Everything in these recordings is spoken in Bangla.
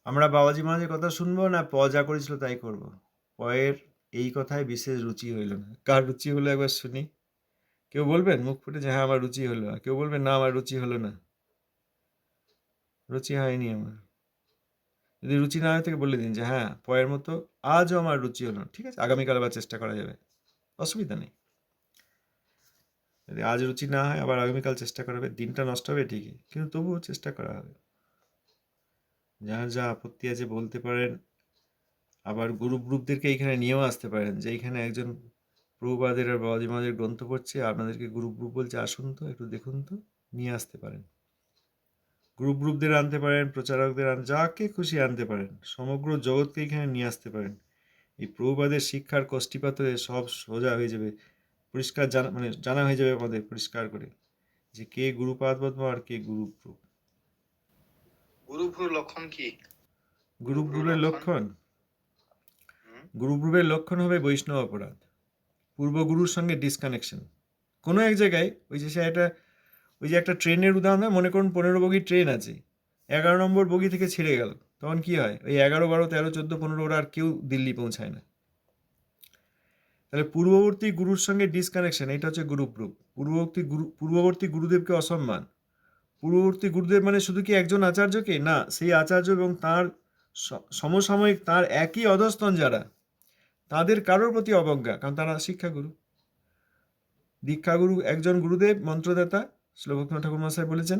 আমরা বাবাজি মহারাজের কথা শুনবো না প যা করেছিল তাই করব? পয়ের এই কথায় বিশেষ রুচি হইল না। কার রুচি হলো একবার শুনি? কেউ বলবেন মুখ ফুটে যে হ্যাঁ আমার রুচি হলো, আর কেউ বলবেন না আমার রুচি হলো না, রুচি হয়নি আমার। যদি রুচি না হয় থেকে বলে দিন যে হ্যাঁ পয়ের মতো আজও আমার রুচি হলো না, ঠিক আছে, আগামীকাল আবার চেষ্টা করা যাবে, অসুবিধা নেই। যদি আজ রুচি না হয় আবার আগামীকাল চেষ্টা করা হবে, দিনটা নষ্ট হবে ঠিকই, কিন্তু তবুও চেষ্টা করা হবে। যার যা আপত্তি আছে বলতে পারেন। আবার গ্রুপদেরকে এইখানে নিয়েও আসতে পারেন যে এইখানে একজন প্রভুপাদের আর বাবাজি মহারাজের গ্রন্থ পড়ছে, আপনাদেরকে গ্রুপ বলছে আসুন তো একটু দেখুন তো, নিয়ে আসতে পারেন। গ্রুপদের আনতে পারেন, প্রচারকদের যাকে খুশি আনতে পারেন, সমগ্র জগৎকে এখানে নিয়ে আসতে পারেন। এই প্রভুপাদের শিক্ষার কষ্টিপাতরে সব সোজা হয়ে যাবে, পরিষ্কার জানা হয়ে যাবে আমাদের পরিষ্কার করে যে কে গুরুপাদ পদ্ম আর কে গ্রুপ। গুরুভ্রুর লক্ষণ কি? গ্রুপের লক্ষণ, গ্রুপের লক্ষণ হবে বৈষ্ণব অপরাধ, পূর্বগুরুর সঙ্গে ডিসকানেকশন। কোনো এক জায়গায় ওই যে একটা ট্রেনের উদাহরণ হয়, মনে করুন 15 বগির ট্রেন আছে, 11 নম্বর বগি থেকে ছেড়ে গেল, তখন কি হয়? ওই 11, 12, 13, 14, 15 ওরা আর কেউ দিল্লি পৌঁছায় না। তাহলে পূর্ববর্তী গুরুর সঙ্গে ডিসকানেকশন, এটা হচ্ছে গ্রুপ। পূর্ববর্তী গুরুদেবকে অসম্মান। পূর্ববর্তী গুরুদেব মানে শুধু কি একজন আচার্যকে না, সেই আচার্য এবং তার সমসাময়িক তার একই অধস্তন যারা, তাদের কারোর প্রতি অবজ্ঞা, কারণ তারা শিক্ষাগুরু। দীক্ষাগুরু একজন গুরুদেব, মন্ত্রদাতা, শ্রীভক্তনাথ ঠাকুর মহাশয় বলেছেন।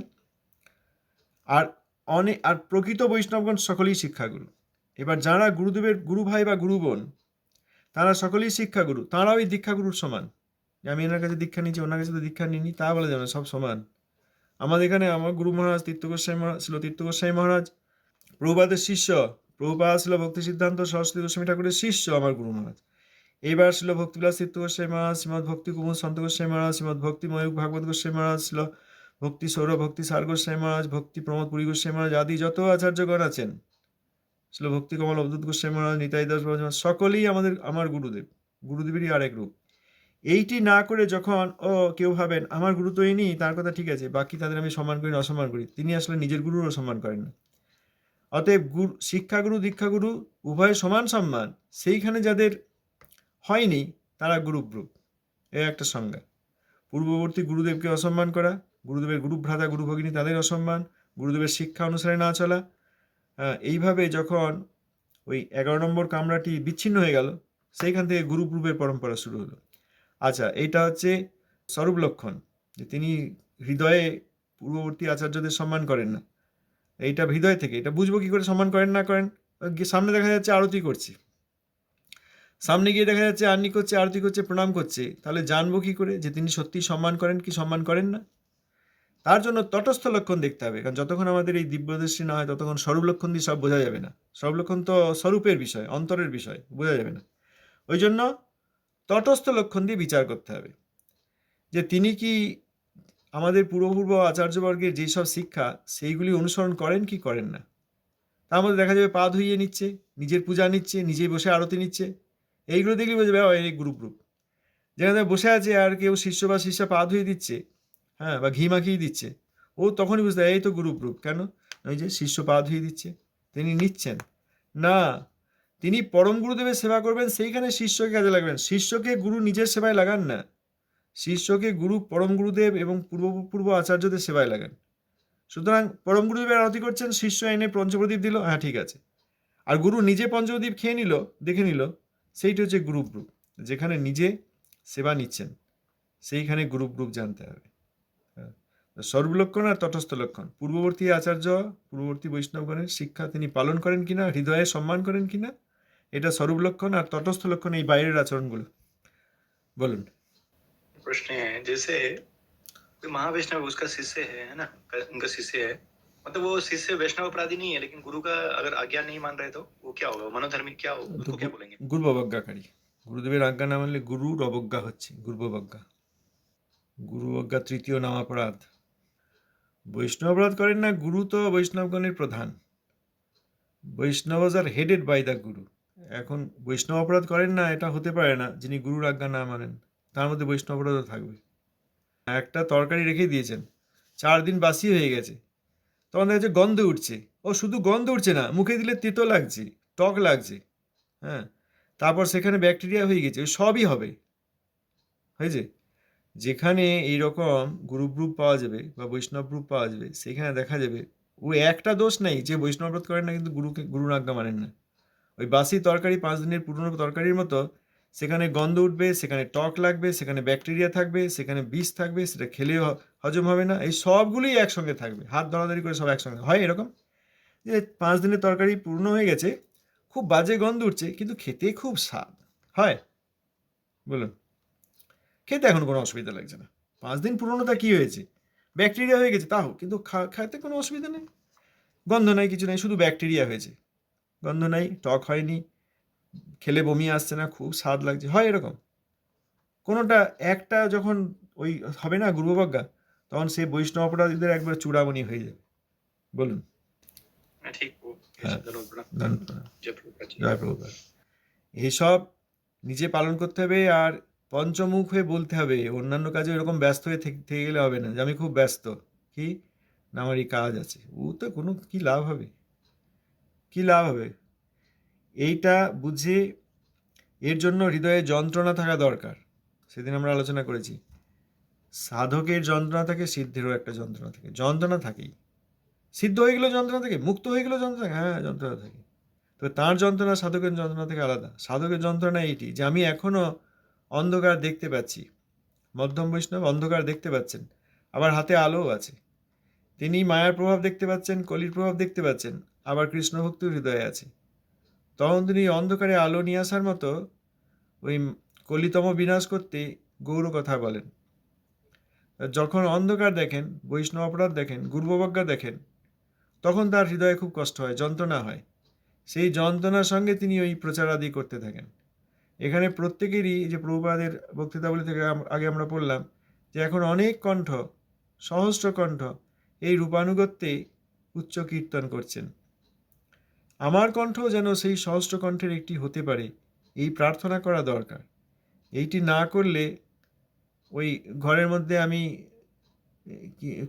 আর প্রকৃত বৈষ্ণবগণ সকলেই শিক্ষাগুরু। এবার যারা গুরুদেবের গুরু ভাই বা গুরু বোন, তারা সকলেই শিক্ষাগুরু, তাঁরাও ওই দীক্ষাগুরুর সমান। আমি এনার কাছে দীক্ষা নিচ্ছি, ওনার কাছে তো দীক্ষা নিইনি, তা বলা যাবে না, সব সমান। আমাদের এখানে আমার গুরু মহারাজ তীর্থ গোস্বামী মহারাজ প্রভুপাদের শিষ্য, প্রভুপাদ ছিল ভক্তি সিদ্ধান্ত সরস্বতী গোস্বামী ঠাকুরের শিষ্য আমার গুরু মহারাজ। এইবার ছিল ভক্তিবিলাস তীর্থ গোস্বামী মহারাজ, শ্রীমদ ভক্তি কুমুদ সন্ত গোস্বামী মহারাজ, শ্রীমদ ভক্তি ময়ূর ভাগবত গোস্বামী মহারাজ, ছিল ভক্তি সৌর ভক্তি সার গোস্বামী মহারাজ, ভক্তি প্রমোদ পুরী গোস্বামী মহারাজ আদি যত আচার্যগণ আছেন, ছিল ভক্তি কমল অবধূত গোস্বামী মহারাজ, নিতাই দাস মহারাজ, সকলেই আমার গুরুদেব, গুরুদেবেরই আরেক রূপ। এইটি না করে যখন কেউ ভাবেন আমার গুরু তো ইনি, তার কথা ঠিক আছে, বাকি তাদের আমি সম্মান করি না অসম্মান করি, তিনি আসলে নিজের গুরুরও সম্মান করেন না। অতএব শিক্ষাগুরু দীক্ষাগুরু উভয় সমান সম্মান, সেইখানে যাদের হয়নি তারা গ্রুপ। এ একটা সংজ্ঞা। পূর্ববর্তী গুরুদেবকে অসম্মান করা, গুরুদেবের গুরু ভ্রাতা গুরু ভগিনী তাদের অসম্মান, গুরুদেবের শিক্ষা অনুসারে না চলা, এইভাবে যখন ওই 11 নম্বর কামরাটি বিচ্ছিন্ন হয়ে গেল, সেইখান থেকে গ্রুপের পরম্পরা শুরু হলো। আচ্ছা, এইটা হচ্ছে স্বরূপ লক্ষণ, যে তিনি হৃদয়ে পূর্ববর্তী আচার্যদের সম্মান করেন না। এইটা হৃদয় থেকে, এটা বুঝবো কি করে সম্মান করেন না করেন? সামনে দেখা যাচ্ছে আরতি করছে, সামনে গিয়ে দেখা যাচ্ছে আরতি করছে, আরতি করছে, প্রণাম করছে, তাহলে জানবো কি করে যে তিনি সত্যি সম্মান করেন কি সম্মান করেন না? তার জন্য তটস্থ লক্ষণ দেখতে হবে, কারণ যতক্ষণ আমাদের এই দিব্যদৃষ্টি না হয় ততক্ষণ স্বরূপ লক্ষণ দিয়ে সব বোঝা যাবে না। স্বরূপ লক্ষণ তো স্বরূপের বিষয়, অন্তরের বিষয়, বোঝা যাবে না। ওই জন্য তটস্থ লক্ষণ দিয়ে বিচার করতে হবে যে তিনি কি আমাদের পূর্ব আচার্যবর্গের যেসব শিক্ষা সেইগুলি অনুসরণ করেন কি করেন না। তার মধ্যে দেখা যাবে পা ধুইয়ে নিচ্ছে, নিজের পূজা নিচ্ছে, নিজেই বসে আরতি নিচ্ছে, এইগুলো দেখলে বোঝা যাবে এই গ্রুপ। যেখানে বসে আছে আর কেউ শিষ্য বা শিষ্যা পা ধুয়ে দিচ্ছে, হ্যাঁ, বা ঘি মাখিয়ে দিচ্ছে, ও তখনই বুঝতে হয় এই তো গ্রুপ। কেন? ওই যে শিষ্য পা ধুয়ে দিচ্ছে, তিনি নিচ্ছেন না, তিনি পরম গুরুদেবের সেবা করবেন, সেইখানে শিষ্যকে কাজে লাগবেন। শিষ্যকে গুরু নিজের সেবায় লাগান না, শিষ্যকে গুরু পরম গুরুদেব এবং পূর্ব আচার্যদের সেবায় লাগান। সুতরাং পরম গুরুদেবের আরতি করছেন, শিষ্য এনে পঞ্চপ্রদীপ দিল, হ্যাঁ ঠিক আছে, আর গুরু নিজে পঞ্চপ্রদীপ খেয়ে নিল, দেখে নিল, সেইটা হচ্ছে গ্রুপ। যেখানে নিজে সেবা নিচ্ছেন সেইখানে গ্রুপ জানতে হবে। সর্বলক্ষণ আর তটস্থ লক্ষণ, পূর্ববর্তী আচার্য পূর্ববর্তী বৈষ্ণবগণের শিক্ষা তিনি পালন করেন কিনা, হৃদয়ে সম্মান করেন কিনা, এটা স্বরূপ লক্ষণ। আর তটস্থ লক্ষণ এই বাইরের আচরণগুলো। বলুন। प्रश्न है, जैसे कोई महावैष्णव उसका शिष्य है ना, उनका शिष्य है, मतलब वो शिष्य वैष्णव अपराधी नहीं है, लेकिन गुरु का अगर आज्ञा नहीं मान रहे तो वो क्या होगा? मनोधर्मी क्या हो, उसको क्या बोलेंगे? গুরু অবজ্ঞাকারী। গুরুদেবের আজ্ঞা না মানলে গুরুর অবজ্ঞা হচ্ছে, গুরু অবজ্ঞা। গুরু অবজ্ঞা তৃতীয় নাম অপরাধ। বৈষ্ণব অপরাধ করেন না, গুরু তো বৈষ্ণবগণের প্রধান। বৈষ্ণবজ আর হেডেড বাই দ্য গুরু। এখন বৈষ্ণব অপরাধ করেন না এটা হতে পারে না যিনি গুরুর আজ্ঞা না মানেন, তার মধ্যে বৈষ্ণব অপরাধও থাকবে। একটা তরকারি রেখে দিয়েছেন, 4 দিন বাসি হয়ে গেছে, তখন দেখা যাচ্ছে গন্ধ উঠছে, ও শুধু গন্ধ উঠছে না, মুখে দিলে তেতো লাগছে, টক লাগছে, হ্যাঁ, তারপর সেখানে ব্যাকটেরিয়া হয়ে গেছে, ওই সবই হবে, হয়েছে। যেখানে এইরকম গুরু গ্রুপ পাওয়া যাবে বা বৈষ্ণব গ্রুপ পাওয়া যাবে, সেখানে দেখা যাবে ও একটা দোষ নেই যে বৈষ্ণব ব্রত করেন না কিন্তু গুরুর আজ্ঞা মানেন না। ওই বাসি তরকারি 5 দিনের পুরনো তরকারির মতো, সেখানে গন্ধ উঠবে, সেখানে টক লাগবে, সেখানে ব্যাকটেরিয়া থাকবে, সেখানে বিষ থাকবে, সেটা খেলে হজম হবে না, এই সবগুলোই একসঙ্গে থাকবে, হাত ধরাধরি করে সব একসঙ্গে হয়। এরকম যে 5 দিনের তরকারি পুরনো হয়ে গেছে, খুব বাজে গন্ধ উঠছে, কিন্তু খেতে খুব স্বাদ হয়, বলুন, খেতে এখন কোনো অসুবিধা লাগছে না। 5 দিন পুরনোটা কি হয়েছে, ব্যাকটেরিয়া হয়ে গেছে তাও, কিন্তু খাতে কোনো অসুবিধা নেই, গন্ধ নাই, কিছু নেই, শুধু ব্যাকটেরিয়া হয়েছে, গন্ধ নাই, টক হয়নি, খেলে বমি আসছে না, খুব স্বাদ লাগছে, হয় এরকম। কোনোটা একটা যখন ওই হবে না গুরুবজ্ঞা, তখন সেই বৈষ্ণব অপরাধীদের একবার চূড়ামণি হয়ে যাবে, বলুন। ठीक वो হ্যাঁ, धन्यवाद प्रणाम। ধন্যবাদ। जय प्रभुपाद जी। জয় প্রভুপাদ। এইসব নিজে পালন করতে হবে, আর পঞ্চমুখ হয়ে বলতে হবে, অন্যান্য কাজে এরকম ব্যস্ত হয়ে থেকে গেলে হবে না, যে আমি খুব ব্যস্ত, কি না আমার এই কাজ আছে, ও তো কোনো কি লাভ হবে, কি লাভ হবে। এইটা বুঝে, এর জন্য হৃদয়ে যন্ত্রণা থাকা দরকার। সেদিন আমরা আলোচনা করেছি, সাধকের যন্ত্রণা থাকে, সিদ্ধেরও একটা যন্ত্রণা থাকে, যন্ত্রণা থাকেই। সিদ্ধ হয়ে গেলেও যন্ত্রণা থাকে, মুক্ত হয়ে গেলেও যন্ত্রণা থাকে, হ্যাঁ যন্ত্রণা থাকে। তবে তার যন্ত্রণা সাধকের যন্ত্রণা থেকে আলাদা। সাধকের যন্ত্রণা এইটি যে আমি এখনও অন্ধকার দেখতে পাচ্ছি, মধ্যম বৈষ্ণব অন্ধকার দেখতে পাচ্ছেন, আবার হাতে আলোও আছে। তিনি মায়ার প্রভাব দেখতে পাচ্ছেন, কলির প্রভাব দেখতে পাচ্ছেন, আবার কৃষ্ণ ভক্তির হৃদয়ে আছে। তখন তিনি অন্ধকারে আলো নিয়ে আসার মতো ওই কলিতম বিনাশ করতে গৌর কথা বলেন। যখন অন্ধকার দেখেন, বৈষ্ণব অপরাধ দেখেন, গুরুবজ্ঞা দেখেন, তখন তার হৃদয়ে খুব কষ্ট হয়, যন্ত্রণা হয়। সেই যন্ত্রণার সঙ্গে তিনি ওই প্রচারাদি করতে থাকেন। এখানে প্রত্যেকেরই, যে প্রভুপাদের বক্তৃতাবলী থেকে আগে আমরা পড়লাম, যে এখন অনেক কণ্ঠ, সহস্র কণ্ঠ এই রূপানুগত্যে উচ্চ কীর্তন করছেন। আমার কণ্ঠও যেন সেই সহস্র কণ্ঠের একটি হতে পারে, এই প্রার্থনা করা দরকার। এইটি না করলে ওই ঘরের মধ্যে আমি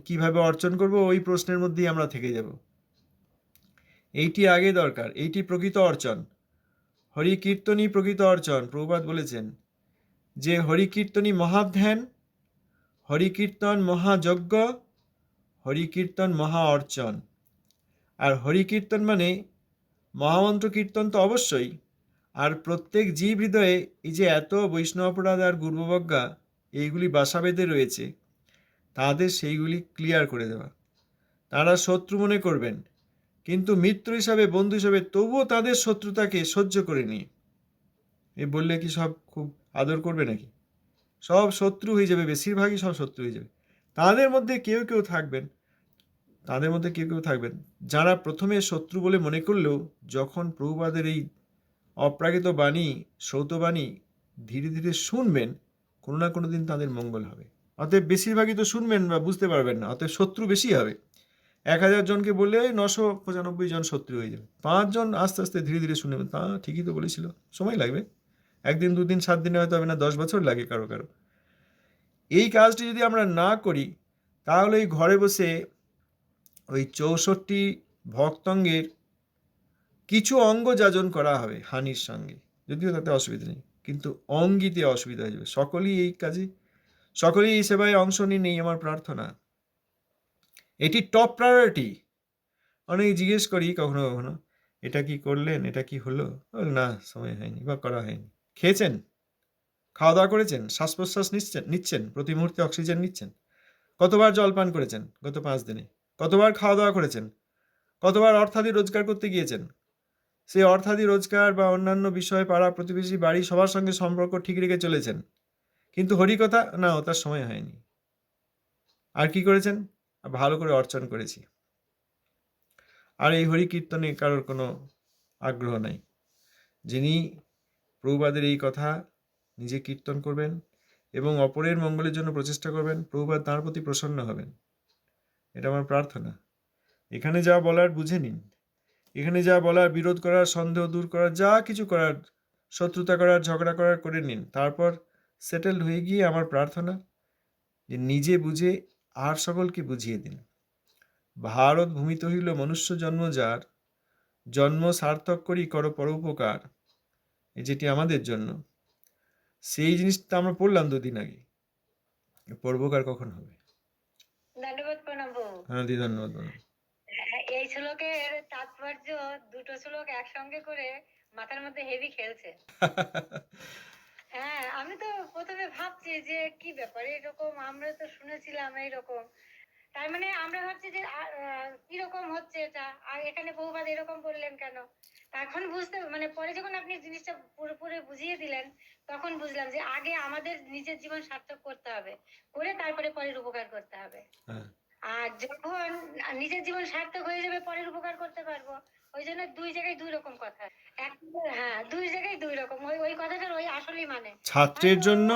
কিভাবে অর্চন করব, ওই প্রশ্নের মধ্যেই আমরা থেকে যাব। এইটি আগে দরকার, এইটি প্রকৃত অর্চন। হরি কীর্তনই প্রকৃত অর্চন। প্রভুপাদ বলেছেন যে হরি কীর্তনই মহাধ্যান, হরি কীর্তন মহাযজ্ঞ, হরি কীর্তন মহা অর্চন। আর হরি কীর্তন মানে মহামন্ত্র কীর্তন তো অবশ্যই, আর প্রত্যেক জীব হৃদয়ে এই যে এত বৈষ্ণব অপরাধ আর গুরুবজ্ঞা এইগুলি বাসা বেঁধে রয়েছে, তাদের সেইগুলি ক্লিয়ার করে দেওয়া। তারা শত্রু মনে করবেন, কিন্তু মিত্র হিসাবে, বন্ধু হিসাবে তবুও তাদের শত্রুতাকে সহ্য করে নিয়ে, এই বললে কি সব খুব আদর করবে নাকি? সব শত্রু হয়ে যাবে, বেশিরভাগই সব শত্রু হয়ে যাবে। তাদের মধ্যে কেউ কেউ থাকবেন, যারা প্রথমে শত্রু বলে মনে করলেও যখন প্রভুপাদের এই অপ্রাকৃত বাণী, সৌতবাণী ধীরে ধীরে শুনবেন, কোনো না কোনো দিন তাদের মঙ্গল হবে। অতএব বেশিরভাগই তো শুনবেন বা বুঝতে পারবেন না, অতএব শত্রু বেশি হবে। 1000 জনকে বললে 995 জন শত্রু হয়ে যাবে। 5 জন আস্তে আস্তে ধীরে ধীরে শুনবেন, তা ঠিকই তো বলেছিল, সময় লাগবে, 1 দিন 2 দিন 7 দিনে হয়তো হবে না, 10 বছর লাগে কারো কারো। এই কাজটি যদি আমরা না করি, তাহলে এই ঘরে বসে ওই 64 ভক্তঙ্গের কিছু অঙ্গ যাজন করা হবে হানির সঙ্গে, যদিও তাতে অসুবিধা নেই, কিন্তু অঙ্গিতে অসুবিধা হয়ে যাবে। সকলেই এই কাজে, সকলেই এই সেবায় অংশ নিন, এই আমার প্রার্থনা। এটি টপ প্রায়োরিটি। অনেক জিজ্ঞেস করি কখনো কখনো, এটা কি করলেন, এটা কি হলো, না সময় হয়নি বা করা হয়নি। খেয়েছেন, খাওয়া দাওয়া করেছেন, শ্বাস প্রশ্বাস নিচ্ছেন, প্রতি মুহূর্তে অক্সিজেন নিচ্ছেন, কতবার জল পান করেছেন গত 5 দিনে, কতবার খাওয়া দাওয়া করেছেন, কতবার অর্থাদি রোজগার করতে গিয়েছেন, সেই অর্থাদি রোজগার বা অন্যান্য বিষয়ে পাড়া প্রতিবেশী বাড়ি সবার সঙ্গে সম্পর্ক ঠিক রেখে চলেছেন, কিন্তু হরিকথা না, তার সময় হয়নি। আর কি করেছেন? ভালো করে অর্চন করেছি। আর এই হরি কীর্তনে কারোর কোনো আগ্রহ নাই। যিনি প্রভুপাদের এই কথা নিজে কীর্তন করবেন এবং অপরের মঙ্গলের জন্য প্রচেষ্টা করবেন, প্রভুপাদ তাঁর প্রতি প্রসন্ন হবেন, এটা আমার প্রার্থনা। এখানে যা বলার বুঝে নিন, এখানে যা বলার, বিরোধ করার, সন্দেহ দূর করার, যা কিছু করার, শত্রুতা করার, ঝগড়া করার করে নিন। তারপর সেটেল হয়ে গিয়ে আমার প্রার্থনা যে নিজে বুঝে আর সকলকে বুঝিয়ে দিন। ভারত ভূমিতে হইল মনুষ্য জন্ম যার, জন্ম সার্থক করি করো পরোপকার, এই যেটি আমাদের জন্য, সেই জিনিসটা আমরা পড়লাম 2 দিন আগে। পরোপকার কখন হবে? ধন্যবাদ প্রণব বাবু। হ্যাঁ দি, ধন্যবাদ বলুন। এই শ্লোকের তাৎপর্য দুটো শ্লোক একসঙ্গে করে মাথার মধ্যে হেভি খেলছে। হ্যাঁ, আমি তো প্রথমে ভাবছি যে কি ব্যাপার এরকম, আমরা তো শুনেছিলাম এইরকম, তার মানে আমরা ভাবছি যে কিরকম হচ্ছে এটা, আর এখানে বহুবাদ এরকম বললেন কেন। এখন বুঝতে মানে পরে যখন আপনি জিনিসটা পুরোপুরি বুঝিয়ে দিলেন তখন বুঝলাম যে আগে আমাদের নিজের জীবন সার্থক করতে হবে, করে তারপরে পরের উপকার করতে হবে। হ্যাঁ, আর যখন নিজের জীবন সার্থক হয়ে যাবে পরের উপকার করতে পারবো। ওই জন্য দুই জায়গায় দুই রকম কথা। হ্যাঁ, দুই জায়গায় দুই রকম, ওই ওই কথাটার ওই আসলেই মানে ছাত্রের জন্য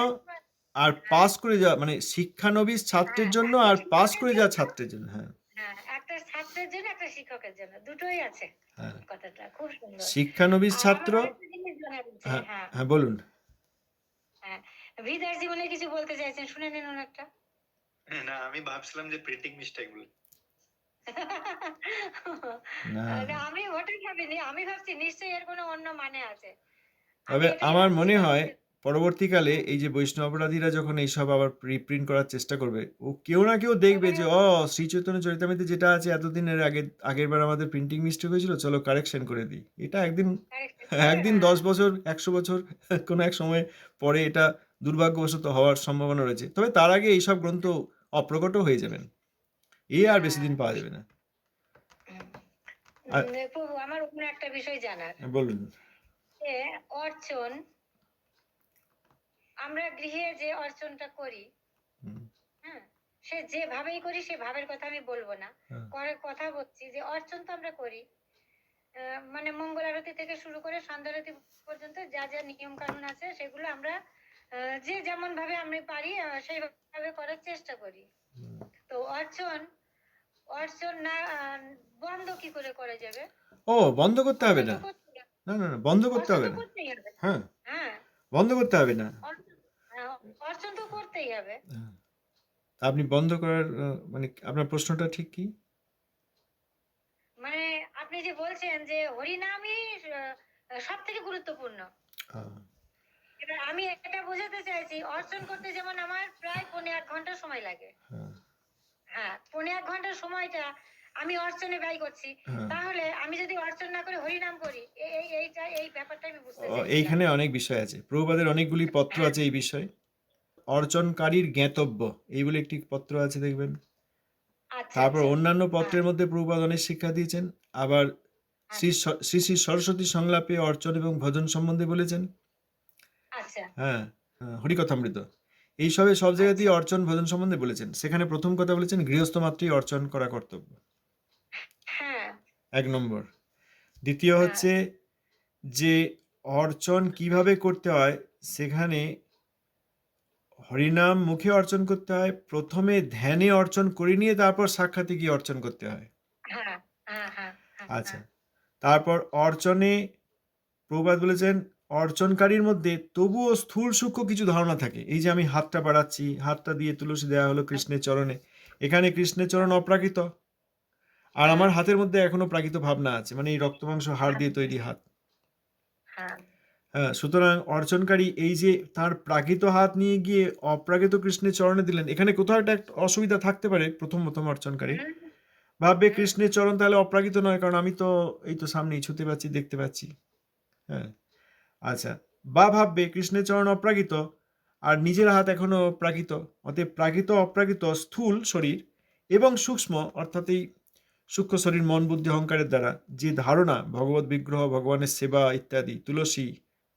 আর পাস করে যাওয়া, মানে শিক্ষানবিশ ছাত্রের জন্য আর পাস করে যাওয়া ছাত্রের জন্য। হ্যাঁ, হ্যাঁ, একটা ছাত্রের জন্য একটা শিক্ষকের জন্য দুটোই আছে। হ্যাঁ, কথাটা খুব সুন্দর। শিক্ষানবিশ আর ছাত্র। আমার আরেকটা জিনিস জানার ইচ্ছে, হ্যাঁ, হ্যাঁ হ্যাঁ বলুন। হ্যাঁ, হৃদয়ের জীবনে কিছু বলতে চাইছেন, শুনে নিন ওনারটা। না, আমি ভাবছিলাম যে প্রিন্টিং মিস্টেক বলে। না, না, আমি ওটাই ভাবিনি, আমি ভাবছি নিশ্চয়ই এর কোনো অন্য মানে আছে। তবে আমি এটাই আমার ভাবছি, মনে কারণ হয় পরবর্তীকালে এই যে বৈষ্ণব অপরাধীরা যখন এইসব আবার রিপ্রিন্ট করার চেষ্টা করবে, ও কেউ না কেউ দেখবে যে শ্রী চৈতন্য চরিতামৃতে যেটা আছে এতদিনের আগের বার আমাদের প্রিন্টিং মিস্টেক হয়েছিল, চলো কারেকশন করে দিই। এটা একদিন একদিন 10 বছর 100 বছর কোনো এক সময় পরে এটা দুর্ভাগ্যবশত হওয়ার সম্ভাবনা রয়েছে। তবে তার আগে এইসব গ্রন্থ অপ্রকটও হয়ে যাবেন, আর বেশি দিন পাওয়া যাবে না। প্রভু, আমার অন্য একটা বিষয় জানার, বলুন। যে অর্চন, আমরা গৃহে যে অর্চনটা করি, হুম, হ্যাঁ, সে যেভাবেই করি সে ভাবের কথা আমি বলবো না, হ্যাঁ, করার কথা বলছি যে অর্চন তো আমরা করি, মানে মঙ্গল আরতি থেকে শুরু করে সন্ধ্যা আরতি পর্যন্ত যা যা নিয়ম কানুন আছে সেগুলো আমরা যে যেমন ভাবে আমি পারি সেইভাবে করার চেষ্টা করি। হুম। তো অর্চন অর্চন না বন্ধ কি করে করা যাবে? ও, বন্ধ করতে হবে না। অর্চন তো করতেই হবে। না না না, বন্ধ করতে অর্চন হবে তো না। করতেই হবে। হ্যাঁ, হ্যাঁ, বন্ধ করতে হবে না। অর্চন তো করতেই হবে। হ্যাঁ। আপনি বন্ধ করার মানে আপনার প্রশ্নটা ঠিক কি? মানে আপনি যে বলছেন যে হরিনামই সব থেকে গুরুত্বপূর্ণ, আহ, এবার আমি এটা বোঝাতে চাইছি অর্চন করতে যেমন আমার প্রায় 1.5 ঘন্টা সময় লাগে, হ্যাঁ, হ্যাঁ 1.5 ঘন্টার সময়টা আমি অর্চনে ব্যয় করছি, হ্যাঁ। তাহলে আমি যদি অর্চন না করে হরিনাম করি, এই ব্যাপারটা আমি বুঝতে চাইছি। এইখানে অনেক বিষয় আছে, প্রভুপাদের অনেকগুলি পত্র হ্যাঁ, আছে এই বিষয়ে। অর্চনকারীর জ্ঞাতব্য এই বলে একটি পত্র আছে, দেখবেন। আচ্ছা তারপর আচ্ছা, অন্যান্য হ্যাঁ, পত্রের মধ্যে প্রভুপাদ অনেক শিক্ষা দিয়েছেন। আবার শ্রী শ্রী শ্রী সরস্বতী সংলাপে অর্চন এবং ভজন সম্বন্ধে বলেছেন। আচ্ছা হ্যাঁ, হরিকথামৃত এইসবে সব জায়গাতেই অর্চন ভজন সম্বন্ধে বলেছেন। সেখানে প্রথম কথা বলেছেন গৃহস্থ মাত্রই অর্চন করা কর্তব্য, হ্যাঁ 1 নম্বর। দ্বিতীয় হ্যাঁ, হচ্ছে যে অর্চন কিভাবে করতে হয়, সেখানে হরিনাম মুখে অর্চন করতে হয়, প্রথমে ধ্যানে অর্চন করে নিয়ে তারপর সাক্ষাতে গিয়ে অর্চন করতে হয়। হ্যাঁ, হ্যাঁ, হ্যাঁ, হ্যাঁ, আচ্ছা, তারপর অর্চনে প্রভুপাদ বলেছেন অর্চনকারীর মধ্যে তবুও স্থূল সূক্ষ্ম কিছু ধারণা থাকে। এই যে আমি হাতটা বাড়াচ্ছি, হাতটা দিয়ে তুলসী দেওয়া হলো কৃষ্ণের চরণে, এখানে কৃষ্ণের চরণ অপ্রাকৃত, আর আমার হাতের মধ্যে এখনো প্রাকৃত ভাবনা আছে, মানে এই রক্তমাংস হাড় দিয়ে তৈরি হাত। হ্যাঁ, হ্যাঁ, সুতরাং অর্চনকারী এই যে তার প্রাকৃত হাত নিয়ে গিয়ে অপ্রাকৃত কৃষ্ণের চরণে দিলেন, এখানে কোথাও একটা অসুবিধা থাকতে পারে প্রথম অর্চনকারী। ভাববে কৃষ্ণের চরণ তাহলে অপ্রাকৃত নয়, কারণ আমি তো এই তো সামনেই ছুতে পাচ্ছি, দেখতে পাচ্ছি। হ্যাঁ, আচ্ছা, বা ভাববে কৃষ্ণের চরণ অপ্রাকৃত আর নিজের হাত এখনো প্রাকৃত, অতএব প্রাকৃত অপ্রাকৃত স্থূল শরীর এবং সূক্ষ্ম, অর্থাৎ এই সূক্ষ্ম শরীর মন বুদ্ধি অহংকারের দ্বারা যে ধারণা ভগবত বিগ্রহ, ভগবানের সেবা ইত্যাদি, তুলসী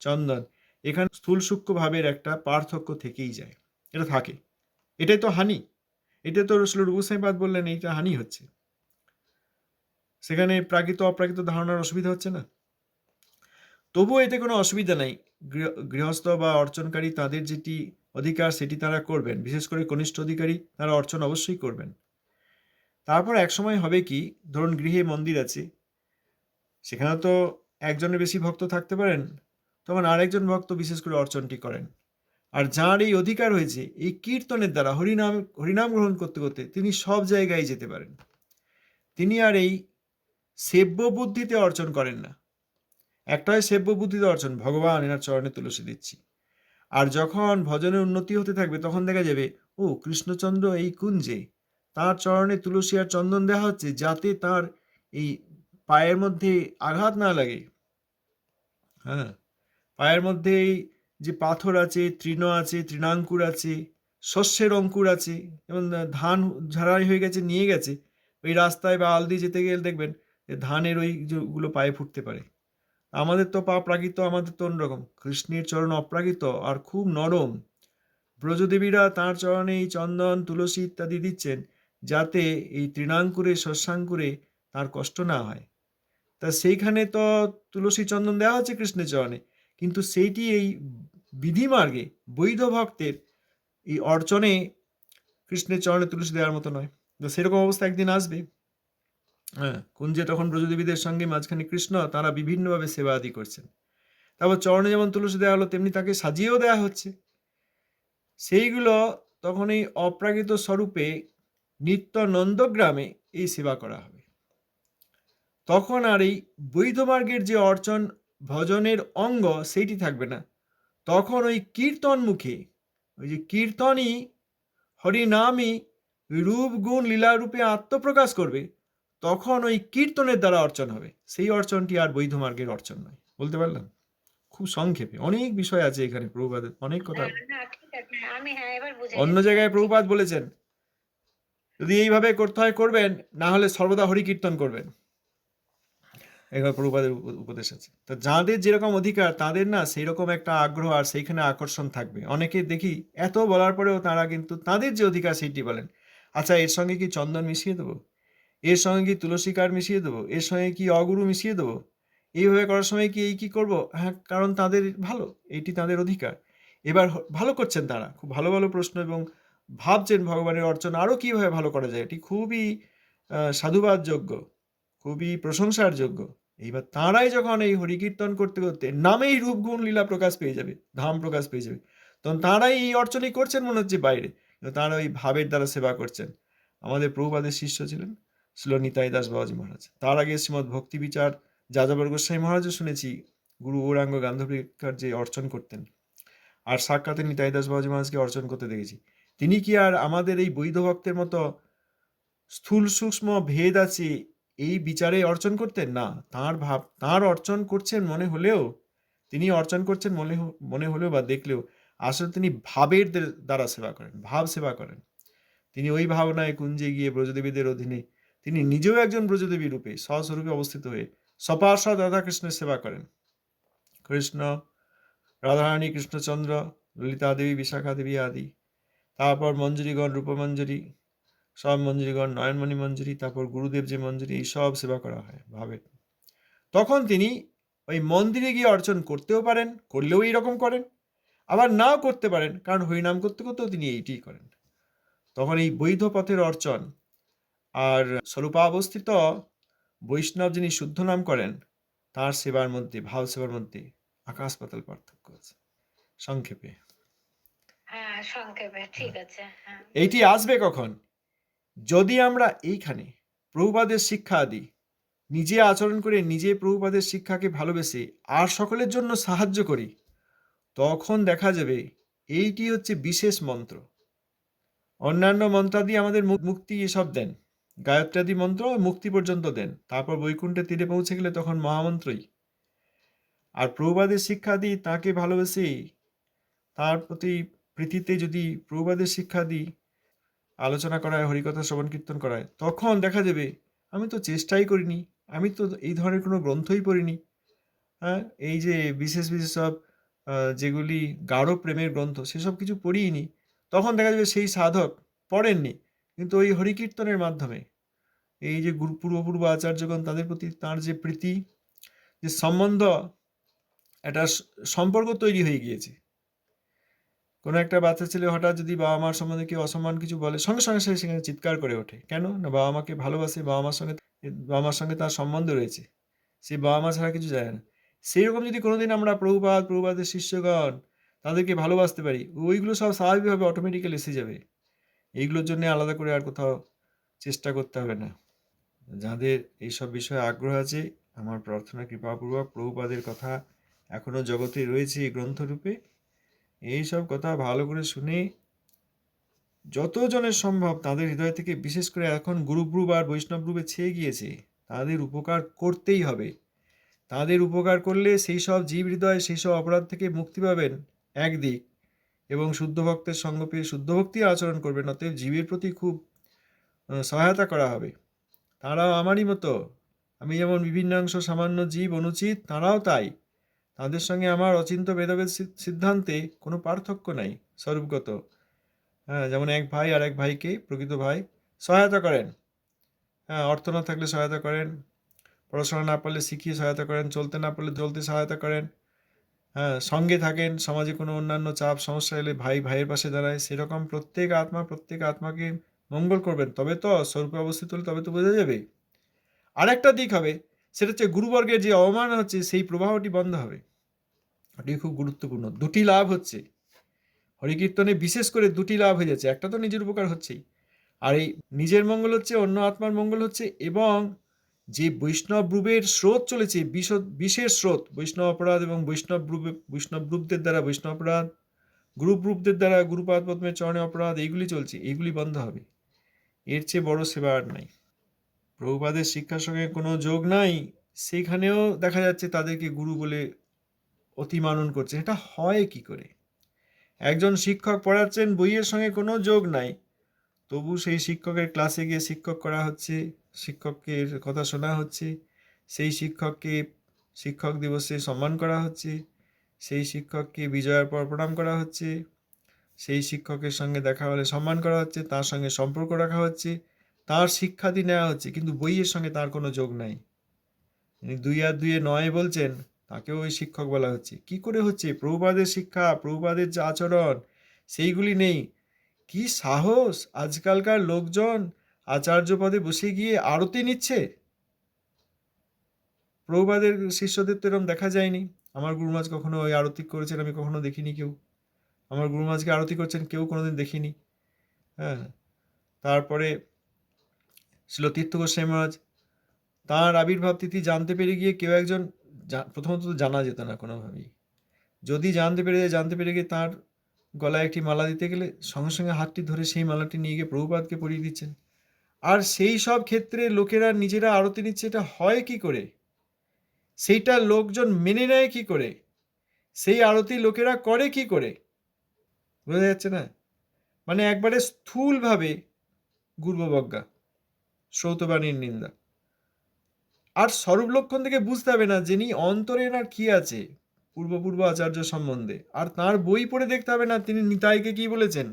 চন্দন, এখানে স্থূল সূক্ষ্ম ভাবের একটা পার্থক্য থেকেই যায়, এটা থাকে। এটাই তো হানি, এটা তো রূপসাইপাদ বললেন এইটা হানি হচ্ছে, সেখানে প্রাকৃত অপ্রাকৃত ধারণার অসুবিধা হচ্ছে না। তবুও এতে কোনো অসুবিধা নাই। গৃহস্থ বা অর্চনকারী তাদের যেটি অধিকার সেটি তারা করবেন, বিশেষ করে কনিষ্ঠ অধিকারী তারা অর্চন অবশ্যই করবেন। তারপর এক সময় হবে কি, ধরুন গৃহে মন্দির আছে, সেখানে তো একজনের বেশি ভক্ত থাকতে পারেন, তখন আরেকজন ভক্ত বিশেষ করে অর্চনটি করেন। আর যার এই অধিকার হয়েছে এই কীর্তনের দ্বারা হরিনাম গ্রহণ করতে করতে তিনি সব জায়গায় যেতে পারেন। তিনি আর এই সেব্য বুদ্ধিতে অর্চন করেন না। একটা হয় সেব্য বুদ্ধিতে অর্চন, ভগবান এনার চরণে তুলসী দিচ্ছি। আর যখন ভজনের উন্নতি হতে থাকবে তখন দেখা যাবে ও কৃষ্ণচন্দ্র এই কুঞ্জে, তার চরণে তুলসী আর চন্দন দেওয়া হচ্ছে যাতে তার এই পায়ের মধ্যে আঘাত না লাগে। হ্যাঁ, পায়ের মধ্যে এই যে পাথর আছে, তৃণ আছে, তৃণাঙ্কুর আছে, শস্যের অঙ্কুর আছে, যেমন ধান ঝাড়াই হয়ে গেছে নিয়ে গেছে, ওই রাস্তায় বা আলদি যেতে গেলে দেখবেন যে ধানের ওই যেগুলো পায়ে ফুটতে পারে। আমাদের তো পা প্রাকৃত, আমাদের তো অন্যরকম। কৃষ্ণের চরণ অপ্রাকৃত আর খুব নরম। ব্রজদেবীরা তাঁর চরণে এই চন্দন, তুলসী ইত্যাদি দিচ্ছেন যাতে এই তৃণাঙ্কুরে, শস্যাঙ্কুরে তার কষ্ট না হয়। তা সেইখানে তো তুলসী চন্দন দেওয়া হচ্ছে কৃষ্ণের চরণে, কিন্তু সেইটি এই বিধিমার্গে বৈধ ভক্তের এই অর্চনে কৃষ্ণের চরণে তুলসী দেওয়ার মতো নয়। তো সেরকম অবস্থা একদিন আসবে। হ্যাঁ, কুঞ্জে তখন ব্রজদেবীদের সঙ্গে মাঝখানে কৃষ্ণ, তারা বিভিন্নভাবে সেবা আদি করছেন। তারপর চরণে যেমন তুলসী দেওয়া হলো তেমনি তাকে সাজিয়েও দেওয়া হচ্ছে। সেইগুলো তখন এই অপ্রাকৃত স্বরূপে নিত্য নন্দগ্রামে এই সেবা করা হবে। তখন আর এই বৈধ মার্গের যে অর্চন ভজনের অঙ্গ সেইটি থাকবে না। তখন ওই কীর্তন মুখে, ওই যে কীর্তনই হরিনামই রূপ গুণ লীলারূপে আত্মপ্রকাশ করবে, তখন ওই কীর্তনের দ্বারা অর্চন হবে। সেই অর্চনটি আর বৈধ মার্গের অর্চন নয়। বলতে পারলাম? খুব সংক্ষেপে, অনেক বিষয় আছে এখানে, প্রভুপাদের অনেক কথা। না ঠিক আছে, আমি এবার বুঝে অন্য গেছি। জায়গায় ঠিক প্রভুপাদ আছে। বলেছেন যদি এইভাবে করতে হয় করবেন, না হলে সর্বদা হরি কীর্তন করবেন। এবার প্রভুপাদের উপদেশ আছে। তো যাদের যেরকম অধিকার তাদের না সেই রকম একটা আগ্রহ আর সেইখানে আকর্ষণ থাকবে। অনেকে দেখি এত বলার পরেও তারা কিন্তু তাদের যে অধিকার সেইটি বলেন। আচ্ছা, এর সঙ্গে কি চন্দন মিশিয়ে দেবো, এর সঙ্গে কি তুলসী কাঠ মিশিয়ে দেবো, এর সঙ্গে কি অগুরু মিশিয়ে দেবো, এইভাবে করার সময় কি এই কি করব? হ্যাঁ, কারণ তাদের ভালো, এইটি তাদের অধিকার। এবার ভালো করছেন তারা, খুব ভালো ভালো প্রশ্ন, এবং ভাবছেন ভগবানের অর্চনা আরও কীভাবে ভালো করা যায়। এটি খুবই সাধুবাদযোগ্য, খুবই প্রশংসার যোগ্য। এইবার তাঁরাই যখন এই হরিকীর্তন করতে করতে নামেই রূপগুণ লীলা প্রকাশ পেয়ে যাবে, ধাম প্রকাশ পেয়ে যাবে, তখন তাঁরাই এই অর্চনই করছেন মনে হচ্ছে বাইরে, কিন্তু তাঁরা ওই ভাবের দ্বারা সেবা করছেন। আমাদের প্রভুপাদের শিষ্য ছিলেন শ্রীল নিতাই দাস বাবাজি মহারাজ। তার আগে শ্রীমৎ ভক্তি বিচার যাযাবর গোস্বামী মহারাজও শুনেছি গুরু গৌরাঙ্গ গান্ধর্বিকার যে অর্চন করতেন, আর সাক্ষাতে নিতাই দাস বাবাজি মহারাজকে অর্চন করতে দেখেছি। তিনি কি আর আমাদের এই বৈধ ভক্তের মতো স্থূল সূক্ষ্ম ভেদ আছে এই বিচারে অর্চন করতেন? না, তাঁর ভাব, তাঁর অর্চন করছেন মনে হলেও, তিনি অর্চন করছেন মনে হলেও বা দেখলেও আসলে তিনি ভাবের দ্বারা সেবা করেন, ভাব সেবা করেন। তিনি ওই ভাবনায় কুঞ্জে গিয়ে ব্রজদেবীদের অধীনে তিনি নিজেও একজন ব্রজদেবী রূপে স্বস্বরূপে অবস্থিত হয়ে সপার্ষদ রাধাকৃষ্ণের সেবা করেন। কৃষ্ণ, রাধারানী, কৃষ্ণচন্দ্র, ললিতা দেবী, বিশাখা দেবী আদি, তারপর মঞ্জুরিগণ, রূপমঞ্জুরি, সব মঞ্জুরিগণ, নয়নমণি মঞ্জুরি, তারপর গুরুদেব যে মঞ্জুরি, এই সব সেবা করা হয় ভাবে। তখন তিনি ওই মন্দিরে গিয়ে অর্চন করতেও পারেন, করলেও এইরকম করেন, আবার নাও করতে পারেন, কারণ হরিনাম করতে করতেও তিনি এইটিই করেন। তখন এই বৈধ পথের অর্চন আর স্বরূপাবস্থিত বৈষ্ণব যিনি শুদ্ধ নাম করেন তার সেবার মধ্যে, ভাব সেবার মধ্যে আকাশ পাতাল পার্থক্য আছে। সংক্ষেপে হ্যাঁ, সংক্ষেপে ঠিক আছে। হ্যাঁ, এইটি আসবে কখন? যদি আমরা এইখানে প্রভুপাদের শিক্ষা আদি নিজে আচরণ করে নিজে প্রভুপাদের শিক্ষাকে ভালোবেসে আর সকলের জন্য সাহায্য করি, তখন দেখা যাবে এইটি হচ্ছে বিশেষ মন্ত্র। অন্যান্য মন্ত্রাদি আমাদের মুক্তি এসব দেন, গায়ত্রাদি মন্ত্র মুক্তি পর্যন্ত দেন, তারপর বৈকুণ্ঠের তীরে পৌঁছে গেলে তখন মহামন্ত্রই। আর প্রভুপাদের শিক্ষা দিই তাঁকে ভালোবেসে তার প্রতি প্রীতিতে যদি প্রভুপাদের শিক্ষা দিই আলোচনা করায়, হরিকথা শ্রবণ কীর্তন করায়, তখন দেখা যাবে আমি তো চেষ্টাই করিনি, আমি তো এই ধরনের কোনো গ্রন্থই পড়িনি। হ্যাঁ, এই যে বিশেষ বিশেষ সব যেগুলি গাঢ় প্রেমের গ্রন্থ সেসব কিছু পড়িনি, তখন দেখা যাবে সেই সাধক পড়েননি, কিন্তু ওই হরিকীর্তনের মাধ্যমে এই যে পূর্ব আচার্যগণ তাদের প্রতি তাঁর যে প্রীতি, যে সম্বন্ধ, একটা সম্পর্ক তৈরি হয়ে গিয়েছে। কোনো একটা বাচ্চা ছেলে হঠাৎ যদি বাবা মার সম্বন্ধে কেউ অসম্মান কিছু বলে, সঙ্গে সঙ্গে সে সেখানে চিৎকার করে ওঠে। কেন না, বাবা মাকে ভালোবাসে, বাবা মার সঙ্গে তার সম্বন্ধ রয়েছে, সে বাবা মা ছাড়া কিছু যায় না। সেই রকম যদি কোনোদিন আমরা প্রভুপাদের শিষ্যগণ তাদেরকে ভালোবাসতে পারি, ওইগুলো সব স্বাভাবিকভাবে অটোমেটিক্যালি এসে যাবে। এইগুলোর জন্য আলাদা করে আর কোথাও চেষ্টা করতে হবে না। যাদের এইসব বিষয়ে আগ্রহ আছে, আমার প্রার্থনা কৃপাপূর্বক প্রভুপাদের কথা এখনও জগতে রয়েছে এই গ্রন্থরূপে, এইসব কথা ভালো করে শুনে যতজনের সম্ভব তাদের হৃদয় থেকে, বিশেষ করে এখন গুরুগ্রুপ আর বৈষ্ণবগ্রুপে ছেয়ে গিয়েছে, তাদের উপকার করতেই হবে। তাদের উপকার করলে সেই সব জীব হৃদয় সেই সব অপরাধ থেকে মুক্তি পাবেন একদিক, এবং শুদ্ধ ভক্তের সঙ্গ পেয়ে শুদ্ধ ভক্তি আচরণ করবেন। অতএব জীবের প্রতি খুব সহায়তা করা হবে। তারাও আমারই মতো, আমি যেমন বিভিন্নাংশ সামান্য জীব অনুচিত, তারাও তাই। তাদের সঙ্গে আমার অচিন্ত্য ভেদাভেদ সিদ্ধান্তে কোনো পার্থক্য নাই স্বরূপগত। হ্যাঁ, যেমন এক ভাই আর এক ভাইকে, প্রকৃত ভাই, সহায়তা করেন। হ্যাঁ, অর্থ না থাকলে সহায়তা করেন, পড়াশোনা না পারলে শিখিয়ে সহায়তা করেন, চলতে না পারলে চলতে সহায়তা করেন। হ্যাঁ, সঙ্গে থাকেন, সমাজে কোনো অন্যান্য চাপ সমস্যা এলে ভাই ভাইয়ের পাশে দাঁড়ায়। সেরকম প্রত্যেক আত্মাকে মঙ্গল করবেন, তবে তো স্বরূপে অবস্থিত হলে তবে তো বোঝা যাবে। আর একটা দিক হবে, সেটা হচ্ছে গুরুবর্গের যে অবমান হচ্ছে সেই প্রবাহটি বন্ধ হবে। এটি খুব গুরুত্বপূর্ণ। দুটি লাভ হচ্ছে হরিকীর্তনে, বিশেষ করে দুটি লাভ হয়ে যাচ্ছে। একটা তো নিজের উপকার হচ্ছেই, আর এই নিজের মঙ্গল হচ্ছে, অন্য আত্মার মঙ্গল হচ্ছে, এবং যে বৈষ্ণব রূপের স্রোত চলেছে, বিশেষ স্রোত, বৈষ্ণব অপরাধ এবং বৈষ্ণব রূপদের দ্বারা বৈষ্ণব অপরাধ, গ্রুপ রূপদের দ্বারা গুরুপাদ পদ্মের চরণে অপরাধ, এইগুলি চলছে, এইগুলি বন্ধ হবে। এর চেয়ে বড় সেবা আর নাই। প্রভুপাদের শিক্ষার সঙ্গে কোনো যোগ নাই, সেখানেও দেখা যাচ্ছে তাদেরকে গুরু বলে অতিমানন করছে। এটা হয় কি করে? একজন শিক্ষক পড়াচ্ছেন, বইয়ের সঙ্গে কোনো যোগ নাই, তবু সেই শিক্ষকের ক্লাসে গিয়ে শিক্ষক করা হচ্ছে, শিক্ষকের কথা শোনা হচ্ছে, সেই শিক্ষককে শিক্ষক দিবসে সম্মান করা হচ্ছে, সেই শিক্ষককে বিজয়ার পর প্রণাম করা হচ্ছে, সেই শিক্ষকের সঙ্গে দেখা হলে সম্মান করা হচ্ছে, তার সঙ্গে সম্পর্ক রাখা হচ্ছে, তার শিক্ষাদি নেওয়া হচ্ছে, কিন্তু বইয়ের সঙ্গে তার কোনো যোগ নাই। তিনি 2 আর 2 9 বলছেন, তাকেও ওই শিক্ষক বলা হচ্ছে। কি করে হচ্ছে? প্রভুপাদের শিক্ষা, প্রভুপাদের যে আচরণ, সেইগুলি নেই। কি সাহস আজকালকার লোকজন আচার্য পদে বসে গিয়ে আরতি নিচ্ছে! প্রভুপাদের শিষ্যদের তো এরকম দেখা যায়নি। আমার গুরুমাজ কখনো ওই আরতি করেছেন আমি কখনো দেখিনি কেউ। আমার গুরুমাজকে আরতি করছেন কেউ কোনোদিন দেখিনি। হ্যাঁ, তারপরে ছিল তীর্থ গোস্বামী মহারাজ, তাঁর আবির্ভাব তিথি জানতে পেরে গিয়ে কেউ একজন, প্রথমত তো জানা যেত না কোনোভাবেই, যদি জানতে পেরে গিয়ে তাঁর গলায় একটি মালা দিতে গেলে সঙ্গে সঙ্গে হাতটি ধরে সেই মালাটি নিয়ে গিয়ে প্রভুপাদকে পরিয়ে দিচ্ছেন। আর সেই সব ক্ষেত্রে লোকেরা নিজেরা আরতি নিচ্ছে, এটা হয় কি করে? সেইটা লোকজন মেনে নেয় কি করে? সেই আরতি লোকেরা করে কি করে? বোঝা যাচ্ছে না? মানে একবারে স্থূলভাবে গুরুবজ্ঞা, শ্রৌতবাণীর নিন্দা। আর স্বরূপ লক্ষণ থেকে বুঝতে হবে না যিনি অন্তরে এনার কি আছে পূর্ব আচার্য সম্বন্ধে, আর তার বই পড়ে দেখতে হবে না তিনি নিতাইকে কি বলেছেন,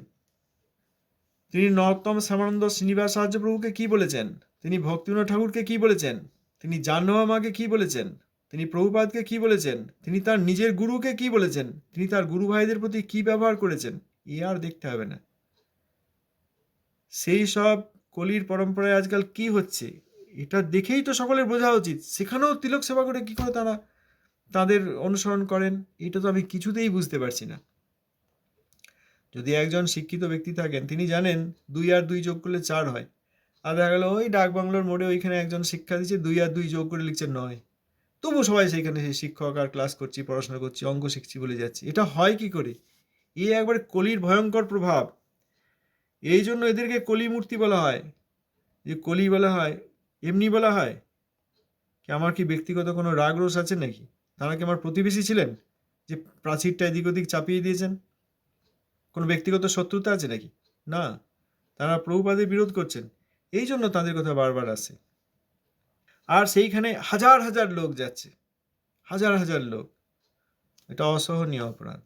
তিনি নরোত্তম শ্যামানন্দ শ্রীনিবাস আচার্য প্রভুকে কি বলেছেন, তিনি ভক্তিবিনোদ ঠাকুরকে কি বলেছেন, তিনি জাহ্নবামাকে কি বলেছেন, তিনি প্রভুপাদকে কি বলেছেন, তিনি তার নিজের গুরুকে কি বলেছেন, তিনি তার গুরু ভাইদের প্রতি কি ব্যবহার করেছেন, এ আর দেখতে হবে না। সেই সব কলির পরম্পরায় আজকাল কি হচ্ছে এটা দেখেই তো সকলের বোঝা উচিত। সেখানেও তিলক সেবা করে কি করে তারা তাদের অনুসরণ করেন, এটা তো আমি কিছুতেই বুঝতে পারছি না। যদি একজন শিক্ষিত ব্যক্তি থাকেন, তিনি জানেন 2 আর 2 যোগ করলে 4 হয়, আর দেখা গেল ওই ডাকবাংলোর মোড়ে ওইখানে একজন শিক্ষা দিচ্ছে 2 আর 2 যোগ করে লিখছে 9, তবু সবাই সেইখানে সেই শিক্ষক আর ক্লাস করছি, পড়াশোনা করছি, অঙ্ক শিখছি বলে যাচ্ছে। এটা হয় কি করে? এই একবারে কলির ভয়ঙ্কর প্রভাব। এই জন্য এদেরকে কলি মূর্তি বলা হয়। যে কলি বলা হয়, এমনি বলা হয় কি আমার কি ব্যক্তিগত কোনো রাগ রোষ আছে নাকি? তারা কি আমার প্রতিবেশী ছিলেন যে প্রাচীরটা এদিক ওদিক চাপিয়ে দিয়েছেন? কোনো ব্যক্তিগত শত্রুতা আছে নাকি? না, তারা প্রভুপাদের বিরোধ করছেন, এই জন্য তাদের কথা বারবার আসে। আর সেইখানে হাজার হাজার লোক যাচ্ছে, হাজার হাজার লোক। এটা অসহনীয় অপরাধ।